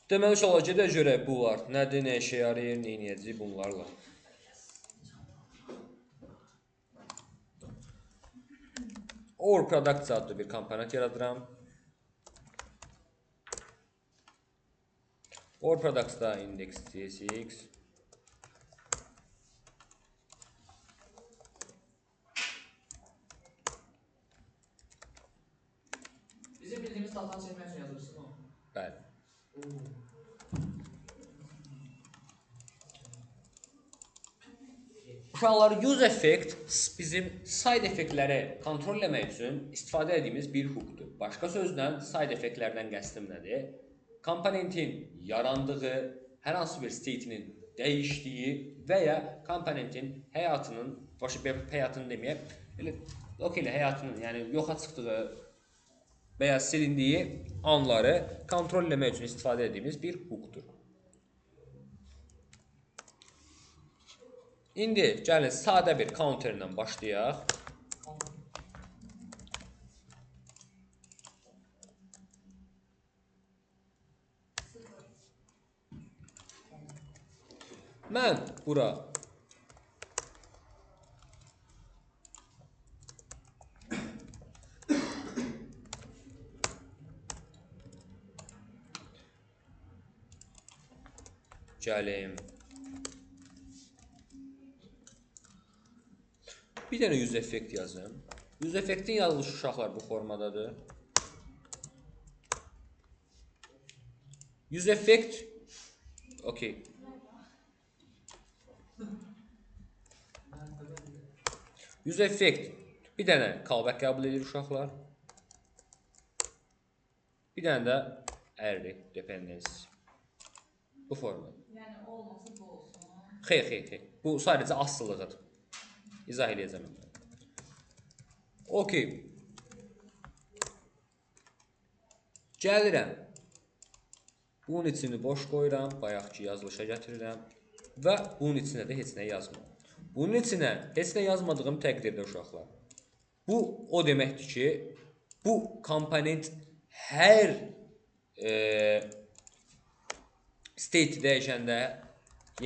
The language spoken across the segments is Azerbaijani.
Deməli, şalakədə görək bu var. Nədir, nə işə yarayır, nə edəcək bunlarla. Or Products adlı bir komponent yaradıram. Or Products'da index tsx. Bizim bildiğimiz data çekmek için yazırsın o. Bəli. Uşaqlar, use effect bizim side effektləri kontrol etmək üçün istifadə etdiyimiz bir hukukdur. Başqa sözlə, side effektlərdən qəsdim nədir? Komponentin yarandığı, hər hansı bir state'inin dəyişdiyi və ya komponentin həyatının deməyək, elə həyatının, yəni yoxa çıxdığı və ya silindiyi anları kontrol etmək üçün istifadə etdiyimiz bir hukukdur. İndi gəlin sadə bir counter ilə başlayaq. Mən bura gəlim. Bir dənə use effect yazım. Use effect'in yazılışı uşaqlar bu formadadır. Use effect okey. Use effect bir dənə callback qəbul edir uşaqlar. Bir dənə də array dependency. Bu formada. Yəni olmasa bu olsun. Xeyr. Bu sadəcə asılılığıdır. İzah edəcəm. Okey. Gəlirəm. Bunun içini boş qoyuram, bayaqki yazılışa gətirirəm və bunun içinə də heç nə yazmıram. Bunun içinə heç nə yazmadığım təqdirdə uşaqlar. Bu o deməkdir ki, bu komponent hər state dəyişəndə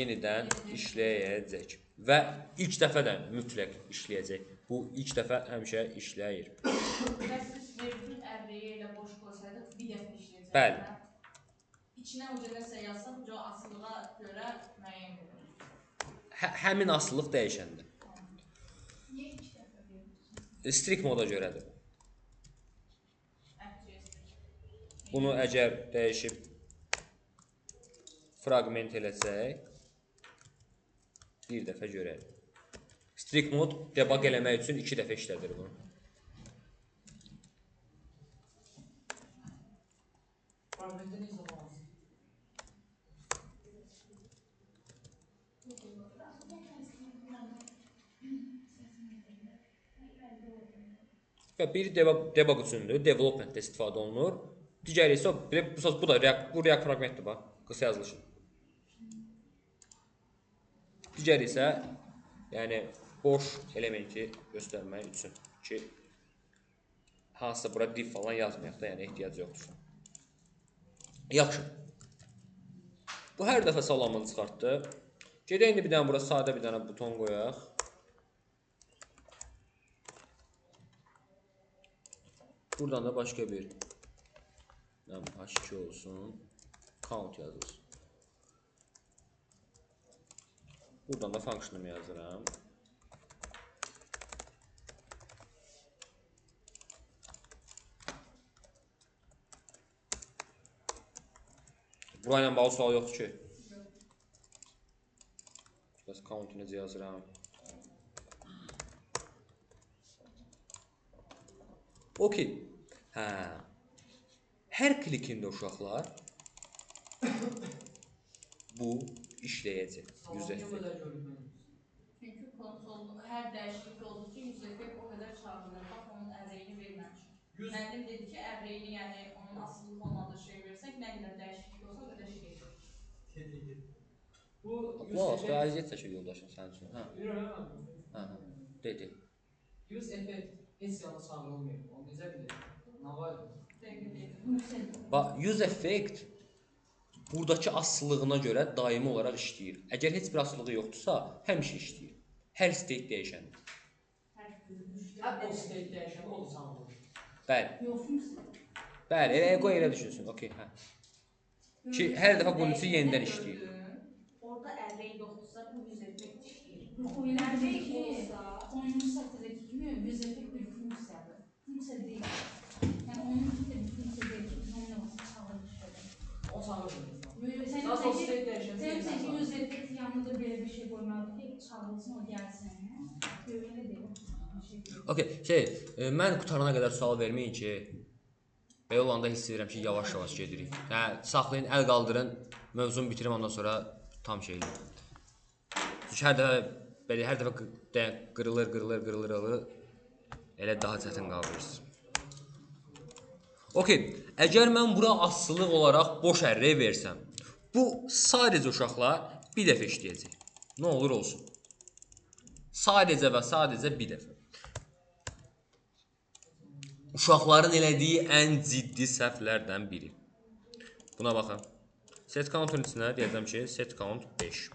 yenidən işləyəcək və ilk dəfə də mütləq işləyəcək. Bu ilk dəfə həmişə işləyir. Bəs biz vergül ərreyi ilə boş qoysaydıq bir dəfə işləyəcək. Bəli. İçinə uca nəsə yazsaq, uca asılığa görə müəyyən edilir. Həmin asılılıq dəyişəndə. Niyə iki dəfə verirsiniz? Strict moda görədir. Bunu əgər dəyişib fragment eləsək, bir dəfə görərik. Strict mod debug eləmək üçün 2 dəfə işlədir bunu. Fragmentdə nə izah olmaz? Və biri debug üçündür, developmentdə istifadə olunur. Digəri isə bu da React fragmentdir bax, qısa yazılışı. Digəri isə yəni boş elementi göstərmək üçün ki, hansısa bura div falan yazmayaq da, yəni ehtiyac yoxdur. Yaxşı. Bu hər dəfə salamını çıxartdı. Gedək indi bir dənə bura sadə bir dənə buton qoyaq. Buradan da başqa bir h2 olsun, count yazılsın. Buradan da function'ımı yazıram. Burayla bağlı sual yoxdur ki. Bəs count'u necə yazıram? Okey. Hər klikində uşaqlar bu işləyəcək. Use effect. Çünki konsol hər dəyişiklik olduqca use effect o qədər çağırılır. Bax, onun ərreyini verməmişik. Müəllim dedi ki, ərreyini, yəni onun asılılıq olmadığı şey versək, nə qədər dəyişiklik olsa, o qədər işləyəcək. Bu Valla, əziyyət çəkir yoldaşım sənin üçün. Dedi. use effect heç yana çağırılmıyor. Onu necə bilir? Nə var? Bax, use effect buradakı asılılığına görə daimi olaraq işləyir. Əgər heç bir asılılığı yoxdursa, həmişə işləyir. Hər state dəyişəndir. Hep o state dəyişəndə o da sağlayır. Bəli. Yox, funksiya. Bəli, qoy elə düşünsün. Okay, hə. Ki hər dəfə bunun üçün yenidən işləyir. Orada array yoxdursa bu yüz effekt işləyir. Yox, o elə bir ki, oyunun satırdakı kimi yüz effekt bir funksiyadır. Funksiya deyil. Yəni onun kimi bir funksiya deyil ki, biz onun olmasını çağırmış qədər. O sağlayır. Sən Daha sonra state sən dəyişəndə ki, yüz effekt yanında belə bir şey qoymalıdır ki, çağırılsın, o gəlsin. Böyle deyil. Bir şey deyil. Okay, mən qutarana qədər sual verməyin ki, belə olanda hiss edirəm ki, yavaş-yavaş gedirik. Hə, saxlayın, əl qaldırın, mövzunu bitirim, ondan sonra tam şey edin. Çünki hər dəfə qırılır, elə daha çətin qalırız. Okay, əgər mən bura asılılıq olaraq boş array versəm, bu sadəcə uşaqlar bir dəfə işləyəcək. Nə olur olsun. Sadəcə və sadəcə bir dəfə. Uşaqların elədiyi ən ciddi səhvlərdən biri. Buna baxın. Set count'un içinə deyəcəm ki, set count 5.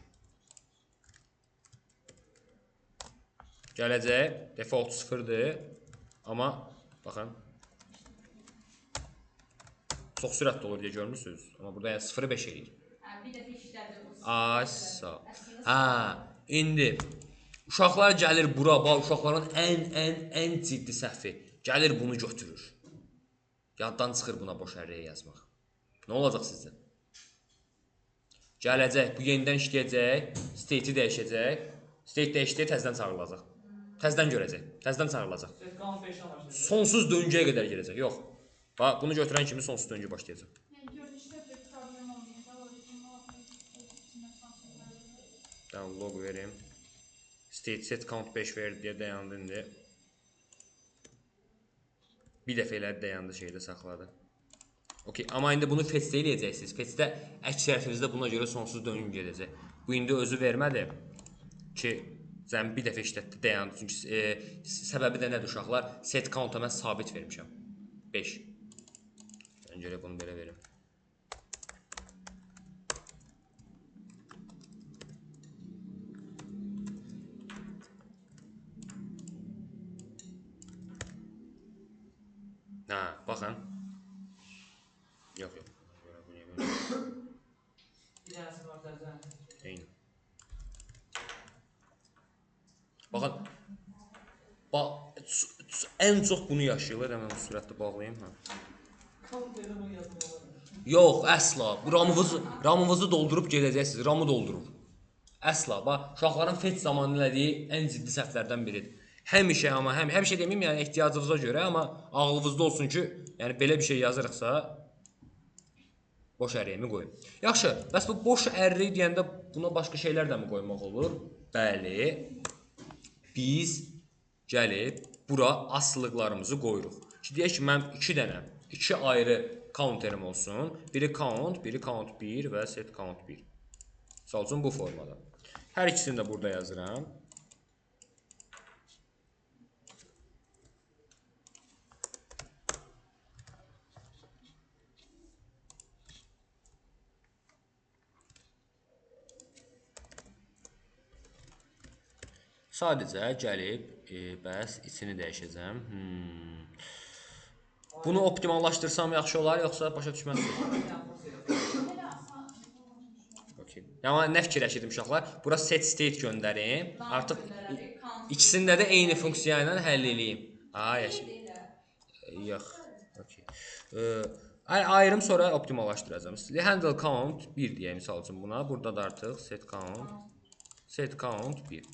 Gələcək, default 0'dır. Amma baxın. Çox sürətli olur deyə görmürsünüz. Amma burada yəni 0'ı 5 eləyir. Bir dəfə işlədir. Ay sağ. Hə, indi uşaqlar gəlir bura, bax uşaqların ən ciddi səhvi. Gəlir bunu götürür. Yaddan çıxır buna boş array yazmaq. Nə olacaq sizdə? Gələcək, bu yenidən işləyəcək, state'i dəyişəcək. State dəyişdiyi təzədən çağırılacaq. Təzədən görəcək, təzədən çağırılacaq. Set count 5'ten başlayır. Sonsuz döngüyə qədər gedəcək. Yox. Bax, bunu götürən kimi sonsuz döngü başlayacaq. Yəni görünüşdə bir problem olmayacaq. O yüzden içində sansürlər. Tamam, log verim. State set count 5 verdi deyə dayandı indi. Bir dəfə elədi dayandı şeydə saxladı. Okay, amma indi bunu fetchdə eləyəcəksiniz. Fetchdə əksəriyyətinizdə buna görə sonsuz döngü gedəcək. Bu indi özü vermədi ki, zəmi bir dəfə işlətdi dayandı. Çünki səbəbi də nədir uşaqlar? Set count'a mən sabit vermişəm. 5. Öncələ bunu belə verim. Hə, baxın. Yox. Bir tanesi var zaten. Eyni. Baxın. Bax, ən çox bunu yaşayırlar. Həmən sürətli bağlayayım, hə. Count dedim o yazmıyor. Yox, əsla. Bu ramınızı doldurub gedəcəksiniz. Ramı doldurur. Əsla. Bax, uşaqların fetch zamanı elədiyi ən ciddi səhvlərdən biridir. Həmişə, amma həmişə deməyim, yəni ehtiyacınıza görə, amma ağlınızda olsun ki, yəni belə bir şey yazırıqsa boş array'mi qoyun. Yaxşı, bəs bu boş array deyəndə buna başqa şeylər də mi qoymaq olur? Bəli. Biz gəlib bura asılılıqlarımızı qoyuruq. Ki deyək ki, mən 2 ayrı counterim olsun. Biri count 1 və set count 1. Misal üçün bu formada. Hər ikisini də burada yazıram. Sadəcə gəlib, bəs içini dəyişəcəm. Bunu optimallaşdırsam yaxşı olar, yoxsa başa düşməzsiniz? Okay. Yəni nə fikirləşirdim uşaqlar? Bura set state göndərim. Artıq ikisində də eyni funksiya ilə həll eləyim. Yaşa. Yox. Okay. Ayrım sonra optimallaşdıracağım. Handle count 1 deyək misal üçün buna. Burada da artıq set count 1.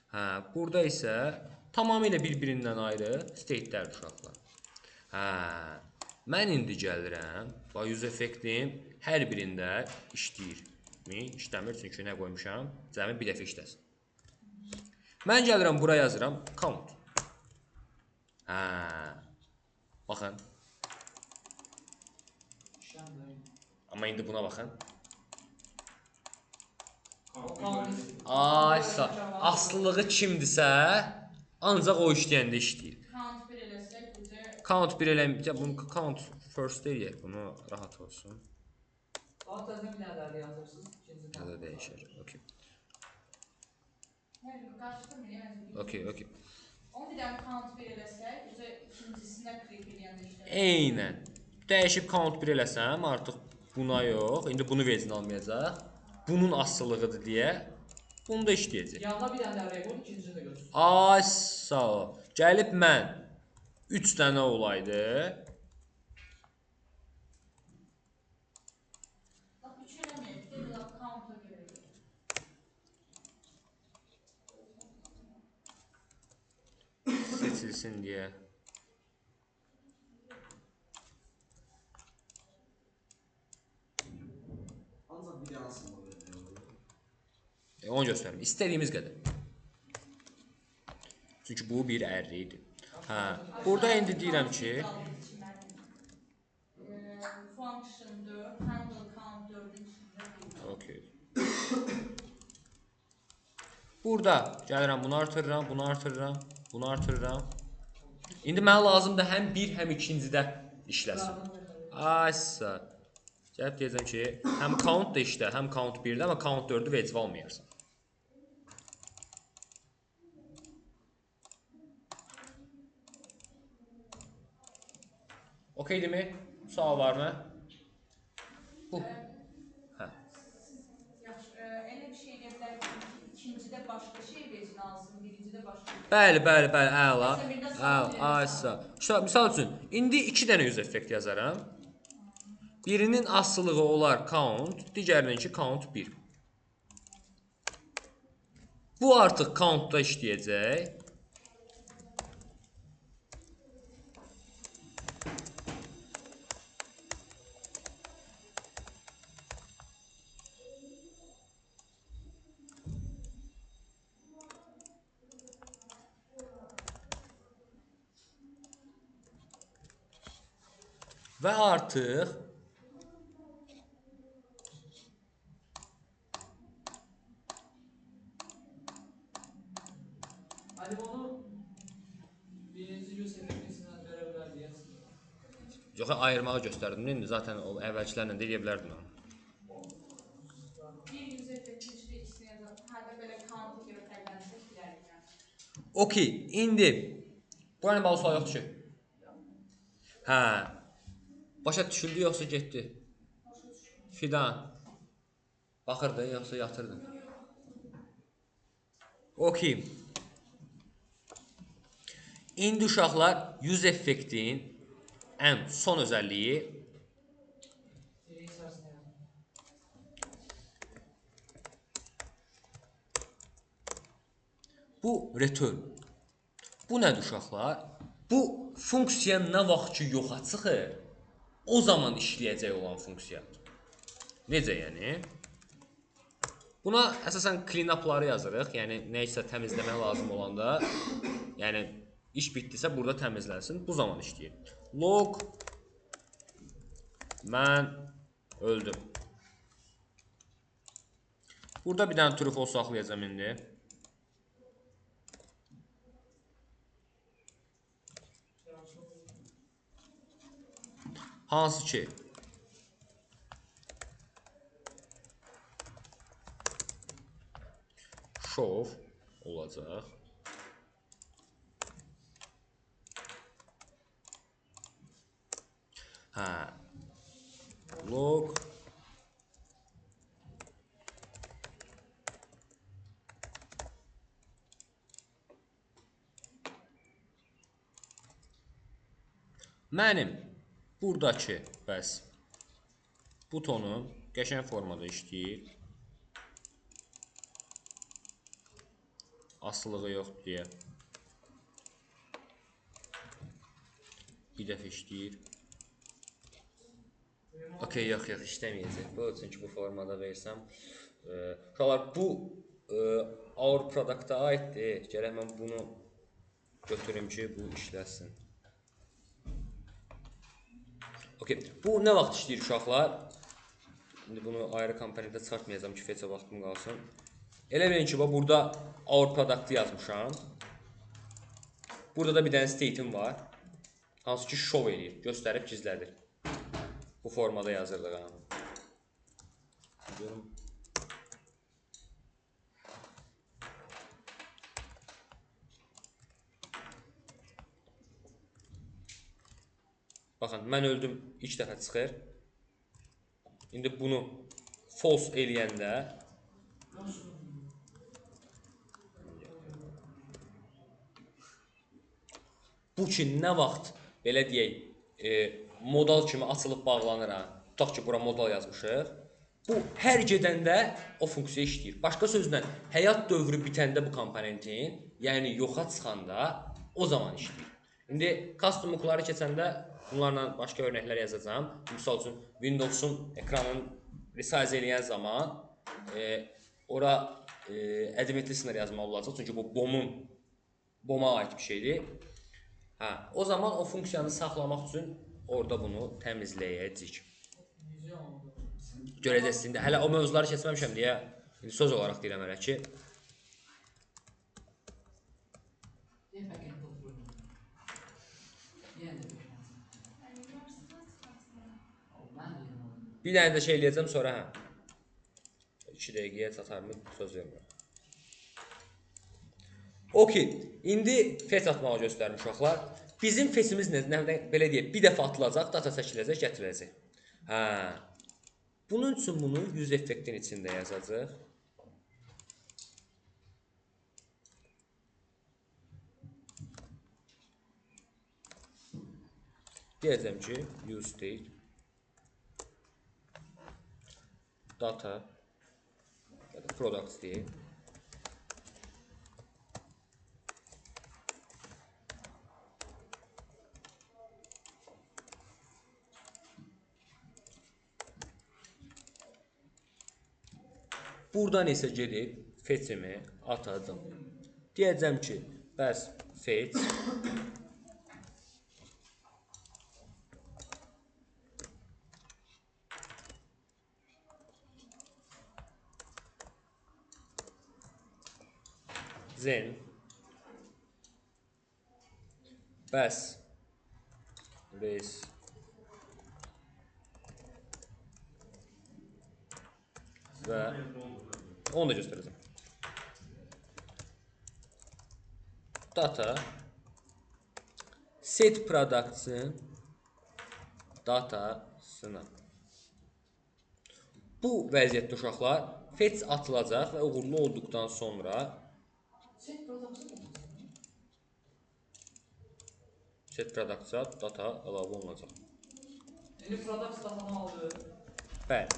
Hə, burada isə tamamilə bir-birindən ayrı state'lər uşaqlar. Hə, mən indi gəlirəm, bax, use effect'im hər birində işləyirmi? İşləmir, çünki nə qoymuşam? Cəmi bir dəfə işləsin. Mən gəlirəm, bura yazıram, count. Hə, baxın. Amma indi buna baxın. Aysa, aslılığı kimdirsə, ancaq o işləyəndə işləyir. Count 1 eləsə, eləsək, bizə Count 1 eləməyəcək. Bunu count first deyək. Bunu rahat olsun. Alt təzə bir dənə də yazırsınız. İkinci Ya da dəyişər. Okay. hər qarşıda Okay, okay. Onu bir dənə count 1 eləsək, bizə ikincisinə klik eləyəndə işləyir. Eynən. Dəyişib count 1 eləsəm, artıq buna yox. İndi bunu vezin almayacaq. Bunun asılılığıdır deyə. Bunu da işləyəcək. Yanına bir dənə də qoy, ikincisini də götür. Ay sağ ol. Gəlib mən 3 dənə olaydı. Bax, üç eləməyək, bir də count-a görə. Seçilsin deyə. Ancaq bir dənə sınma verir. Onu göstərim. İstədiyimiz qədər. Çünki bu bir ərri idi. Hə. Burada indi deyirəm ki, Function 4, handle count 4-ün içində. okay. Burada gəlirəm, bunu artırıram, bunu artırıram, bunu artırıram. İndi mənə lazımdır həm 1, həm ikincidə işləsin. Aysa. Gəlib deyəcəm ki, həm count da işlə, həm count 1-də, amma count 4-ü vecib almayarsan. Okeydir mi? Sual var mı? Bu. Hə. Yaxşı, elə bir şey edə bilər ki, ikincidə başqa şey vezin alsın, birincidə başqa şey. Bəli, bəli, bəli, əla. Aysa. Misal üçün, indi 2 dənə yüz effekt yazaram. Birinin asılılığı olar count, digərininki count 1. Bu artıq countda işləyəcək. Və artıq Hani onu birinci yüz effektisindən verə bilər deyə. yox, ayırmağı göstərdim. İndi zaten o əvvəlkilərlə də edə bilərdim onu. Bir yüz effektin içində ikisini yazaq. Hərdə belə count-a görə fərqlənsək bilərik yəni. Okey, indi bu nə bağlı sual yoxdur ki? Hə. Başa düşüldü yoxsa getdi? Fidan. Baxırdı yoxsa yatırdı? Okey. İndi uşaqlar yüz effektin ən son özəlliyi Birinci sırasına yazın. bu return. Bu nədir uşaqlar? Bu funksiya nə vaxt ki yoxa çıxır, o zaman işləyəcək olan funksiyadır. Necə yəni? Buna əsasən clean up-ları yazırıq. Yəni nə isə təmizləmək lazım olanda, yəni iş bitdisə burada təmizlənsin. Bu zaman işləyir. Log mən öldüm. Burada bir dənə true false saxlayacağam indi. Hansı ki show olacaq. Hə. Log mənim buradakı bəs butonum qəşəng formada işləyir. Asılılığı yoxdur deyə. Bir dəfə işləyir. Okey, yox, işləməyəcək. Bu çünki bu formada versəm. Uşaqlar, bu our product-a aiddir. Gərək mən bunu götürüm ki, bu işləsin. Okey, bu nə vaxt işləyir uşaqlar? İndi bunu ayrı komponentdə çıxartmayacağam ki, feçə vaxtım qalsın. Elə bilin ki, burada our product-ı yazmışam. Burada da bir dənə state-im var. Hansı ki şov eləyir, göstərib gizlədir. Bu formada yazırdıq ha. Görüm. Baxın, mən öldüm, ilk dəfə çıxır. İndi bunu false eləyəndə bu ki, nə vaxt, belə deyək, modal kimi açılıb bağlanır ha. Tutaq ki, bura modal yazmışıq. Bu, hər gedəndə o funksiya işləyir. Başqa sözlə, həyat dövrü bitəndə bu komponentin, yəni yoxa çıxanda o zaman işləyir. İndi custom hookları keçəndə bunlarla başqa örnəklər yazacağam. Misal üçün, Windows'un ekranını resize eləyən zaman ora admit listener yazmalı olacaq. Çünki bu BOM-a aid bir şeydir. Hə, o zaman o funksiyanı saxlamaq üçün orada bunu təmizləyəcəyik. Görəcəksiniz. İndi hələ o mövzuları keçməmişəm deyə söz olaraq deyirəm hələ ki. Bir dənə də şey eləyəcəm sonra hə. 2 dəqiqəyə çatarmı söz vermirəm. Okey, indi fetch atmağı göstərim uşaqlar. Bizim fetchimiz nədən belə deyək, bir dəfə atılacaq, data çəkiləcək, gətiriləcək. Hə. Bunun üçün bunu use effektin içində yazacaq. Deyəcəm ki, use state data ya da products deyək. Buradan isə gedib fetch'imi atadım. Deyəcəm ki, bəs fetch then bəs race və onu da göstərəcəm. Data set products'ın datasına. Bu vəziyyətdə uşaqlar fetch atılacaq və uğurlu olduqdan sonra set products'a data əlavə olunacaq. İndi products datanı aldı. Bəli.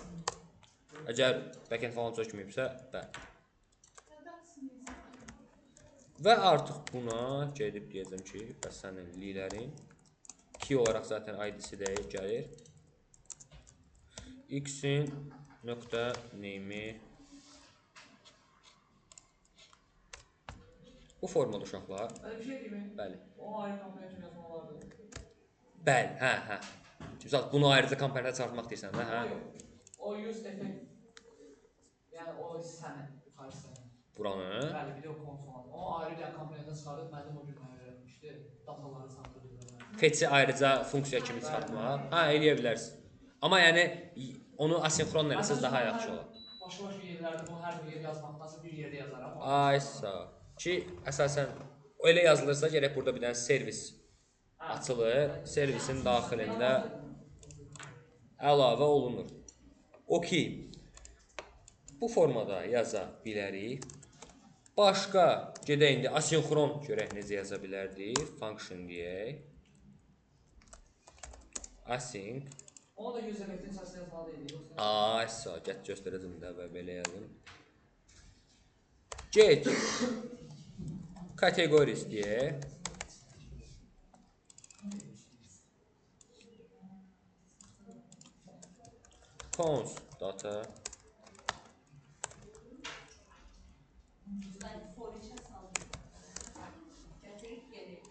Əgər backend falan çökməyibsə, bəli. Və artıq buna gedib deyəcəm ki, bəs sənin lilərin key olaraq zaten ID-si də gəlir. X-in nöqtə name'i bu formada uşaqlar. Bəli, bir şey deyim. Bəli. O ayrı komponent kimi yazmaq olardı. Bəli, hə. Misal bunu ayrıca komponentə çarpmaq deyirsən də, hə? Yox. O use effect. Yəni o hissəni, yuxarı hissəni. Buranı. Bəli, video konsolanı. O ayrı bir komponentə çıxarıb müəllim o gün mənə öyrətmişdi. Dataları çatdırdı. Fetch'i ayrıca funksiya kimi çıxartmaq. Hə, eləyə bilərsiniz. Amma yəni onu asinxron eləsəz daha yaxşı olar. Başqa yerlərdə bunu hər bir yer yazmaqdansa bir yerdə yazaram. Ay sağ. Ki əsasən elə yazılırsa gərək burada bir dənə servis açılır. Servisin daxilində əlavə olunur. Okey. Bu formada yaza bilərik. Başqa gedək indi asinxron görək necə yaza bilərdik. Function deyək. Async. Onu da use effectin içərisində yazmalı idi. Ay sağ. Get göstərəcəm də və belə yazım. Get categories deyək. Const data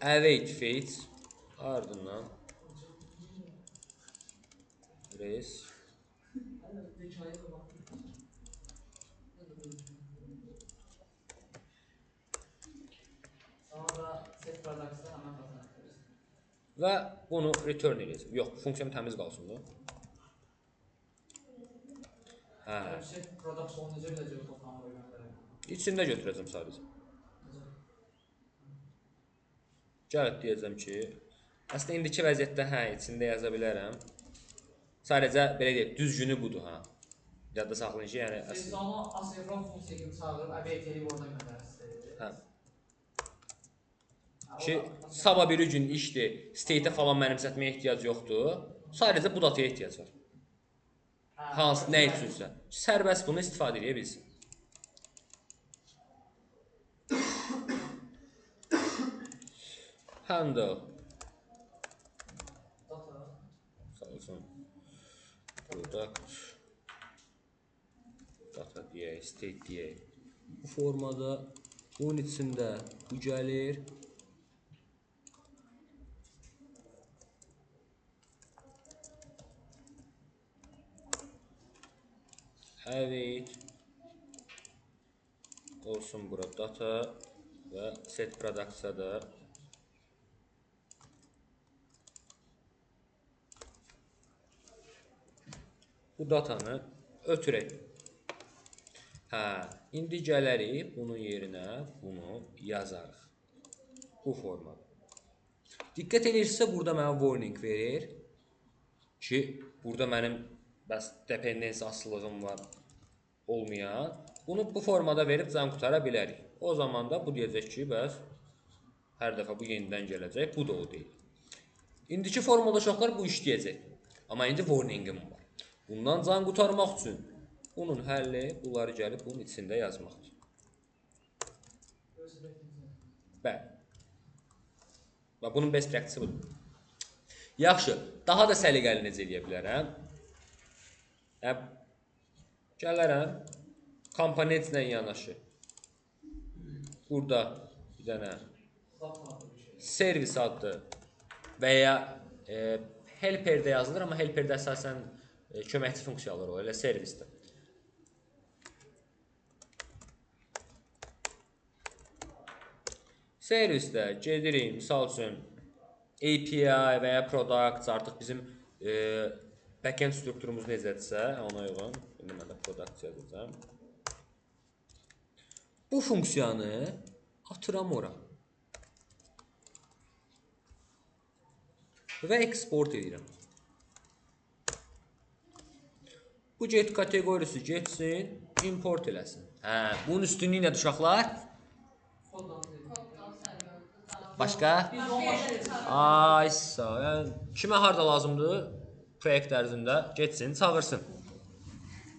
await fetch ardından res Sonra set products'da hemen kazanırız. və bunu return edəcəm. Yox, funksiyam təmiz qalsın bu. Hə, Hepsi product son necə biləcək toplamı göndərək? içində götürəcəm sadəcə. Gəlib deyəcəm ki, əslində indiki vəziyyətdə hə, içində yaza bilərəm. Sadəcə belə deyək, düzgünü budur ha. Yadda saxlayın ki, yəni Siz əslində. onu asynkron funksiya kimi çağırıb əbeyyətəli oradan göndərsiniz. Hə. Ki, sabah bir gün işdir, state-ə falan mənimsətməyə ehtiyac yoxdur. Sadəcə bu dataya ehtiyac var. Hansı, nə üçünsə. Sərbəst bunu istifadə edə bilsin. Handle. Sağ olsun. Product. Data deyək, state deyək. Bu formada bunun içində bu gəlir. Evet. Olsun burada data və set productsa da bu datanı ötürək. Hə, indi gələrik bunun yerinə bunu yazarıq. Bu formada. Diqqət edirsə burada mənə warning verir ki, burada mənim bəs dependency asılılığım var olmayan. Bunu bu formada verib can qutara bilərik. O zaman da bu deyəcək ki, bəs hər dəfə bu yenidən gələcək, bu da o deyil. İndiki formada uşaqlar bu işləyəcək. Amma indi warningim var. Bundan can qutarmaq üçün bunun həlli bunları gəlib bunun içində yazmaqdır. Bəli. Və bunun best practice budur. Yaxşı, daha da səliqəli necə eləyə bilərəm? Gələrəm, komponentlə yanaşı. Burada bir dənə servis adlı və ya helperdə yazılır, amma helperdə əsasən köməkçi funksiyalar olur, elə servisdir. Servisdə gedirik, misal üçün API və ya product, artıq bizim backend strukturumuz necədirsə, ona uyğun. İndi mən də product yazacağım. Bu funksiyanı atıram ora. Və export edirəm. Bu get kateqorisi getsin, import eləsin. Bunun üstünlüyü nədir uşaqlar? Başqa? Ay sağ ol. Yəni, kimə harda lazımdır? Proyekt ərzində getsin, çağırsın.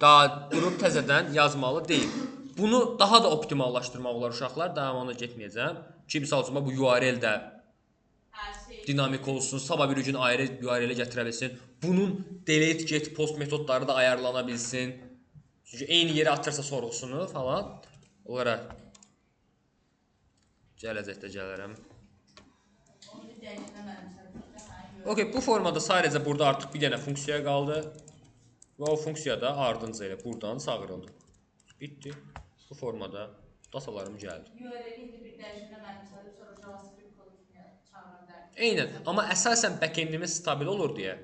Daha durub təzədən yazmalı deyil. Bunu daha da optimallaşdırmaq olar uşaqlar. Daha ona getməyəcəm. Ki, misal üçün, bu URL də dinamik olsun, sabah bir gün ayrı URL-ə gətirə bilsin. Bunun delete, get, post metodları da ayarlana bilsin. Çünki eyni yerə atırsa sorğusunu falan. Onlara gələcəkdə gələrəm. Okay, bu formada sadəcə burada artıq bir dənə funksiya qaldı. Və o funksiya da ardınca elə buradan çağırıldı. Bitdi. Bu formada datalarım gəldi. Eynən, amma əsasən backendimiz stabil olur deyə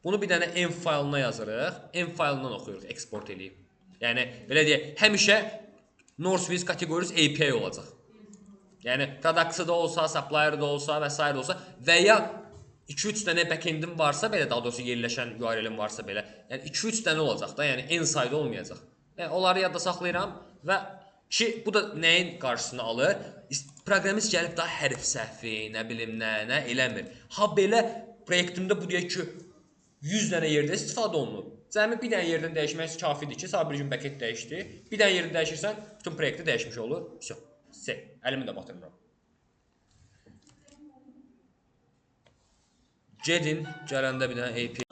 bunu bir dənə env faylına yazırıq, env faylından oxuyuruq, export eləyib. Yəni, belə deyək, həmişə Northwiz kateqorisi API olacaq. Yəni, product'ı da olsa, supplier da olsa və s. da olsa və ya 2-3 dənə backendim varsa belə, daha doğrusu yerləşən URL-im varsa belə, yəni 2-3 dənə olacaq da, yəni inside olmayacaq. Yəni, onları yadda saxlayıram və ki, bu da nəyin qarşısını alır? Proqramist gəlib daha hərf səhvi, nə bilim, nə eləmir. Ha belə proyektimdə bu deyək ki, 100 dənə yerdə istifadə olunur. Cəmi bir dənə yerdən dəyişmək kafidir ki, sabah bir gün backend dəyişdi. Bir dənə yerdə dəyişirsən, bütün proyekti dəyişmiş olur. Всё. Əlimi də batırmıram. Gedin, gələndə bir dənə API